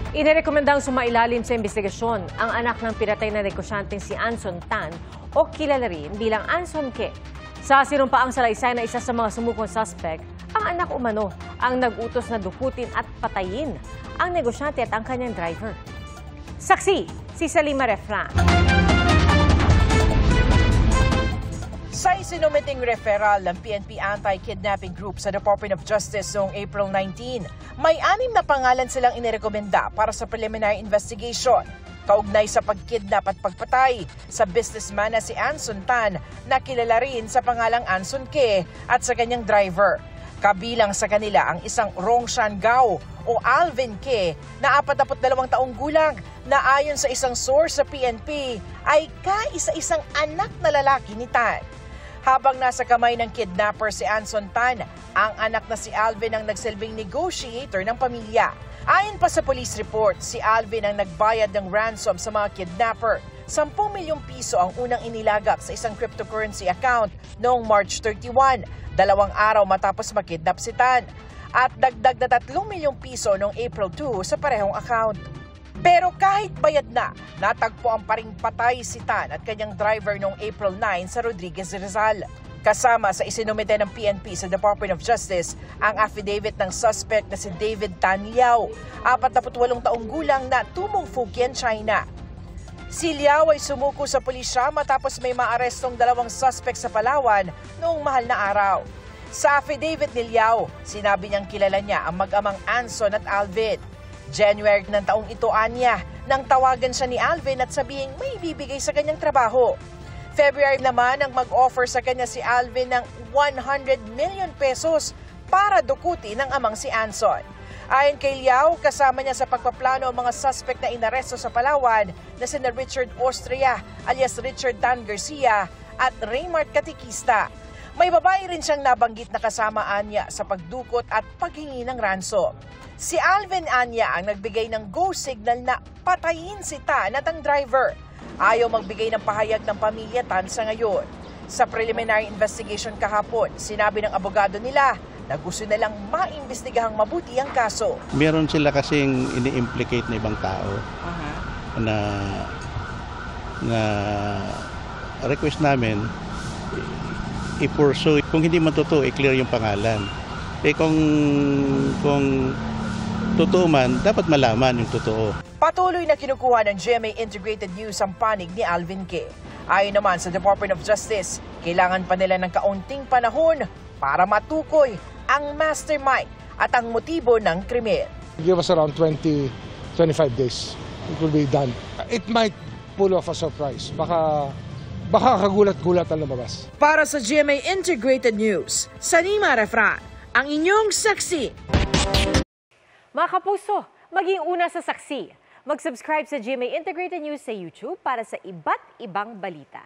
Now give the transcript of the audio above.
Inirekomendang sumailalim sa investigasyon ang anak ng pinatay na negosyanteng si Anson Tan o kilala rin bilang Anson Ke. Sa sinumpaang salaysay na isa sa mga sumukong suspect, ang anak umano ang nag-utos na dukutin at patayin ang negosyante at ang kanyang driver. Saksi, si Salima Refran. Sa isinumiting referral ng PNP Anti-Kidnapping Group sa Department of Justice noong April 19, may 6 na pangalan silang inirekomenda para sa preliminary investigation kaugnay sa pagkidnap at pagpatay sa businessman na si Anson Tan na kilala rin sa pangalang Anson Ke at sa kanyang driver. Kabilang sa kanila ang isang Rongshan Gao o Alvin Ke na 42 taong gulang na ayon sa isang source sa PNP ay kaisa-isang anak na lalaki ni Tan. Habang nasa kamay ng kidnapper si Anson Tan, ang anak na si Alvin ang nagsilbing negotiator ng pamilya. Ayon pa sa police report, si Alvin ang nagbayad ng ransom sa mga kidnapper. 10 milyong piso ang unang inilagak sa isang cryptocurrency account noong March 31, 2 araw matapos makidnap si Tan. At dagdag na 3 milyong piso noong April 2 sa parehong account. Pero kahit bayad na, natagpuan pa ring patay si Tan at kanyang driver noong April 9 sa Rodriguez Rizal. Kasama sa isinumite ng PNP sa Department of Justice ang affidavit ng suspect na si David Tan Liao, 48 taong gulang na tumong Fujian, China. Si Liao ay sumuko sa pulisya matapos may maarestong 2 suspect sa Palawan noong mahal na araw. Sa affidavit ni Liao, sinabi niyang kilala niya ang mag-amang Anson at Alvin. January ng taong ito anya, nang tawagan siya ni Alvin at sabihing may ibibigay sa kanyang trabaho. February naman nang mag-offer sa kanya si Alvin ng 100 million pesos para dukutin ng amang si Anson. Ayon kay Liao, kasama niya sa pagpaplano ang mga suspect na inaresto sa Palawan na sina Richard Austria alias Richard Tan Garcia at Raymart Katikista. May babae rin siyang nabanggit na kasamaan niya sa pagdukot at paghingi ng ransom. Si Alvin Anya ang nagbigay ng go signal na patayin si Tan at ang driver. Ayaw magbigay ng pahayag ng pamilya Tan sa ngayon. Sa preliminary investigation kahapon, sinabi ng abogado nila na gusto nilang maimbestigahang mabuti ang kaso. Meron sila kasing ini-implicate na ibang tao na request namin i-pursue. Kung hindi man totoo, i-clear yung pangalan. Kung totoo man, dapat malaman yung totoo. Patuloy na kinukuha ng GMA Integrated News ang panig ni Alvin Ke. Ayon naman sa Department of Justice, kailangan pa nila ng kaunting panahon para matukoy ang mastermind at ang motibo ng krimen. Give us around 20-25 days. It will be done. It might pull off a surprise. Baka kagulat-gulat ang lumabas. Para sa GMA Integrated News, Salima Refran, ang inyong saksi. Mga kapuso, maging una sa saksi. Mag-subscribe sa GMA Integrated News sa YouTube para sa iba't ibang balita.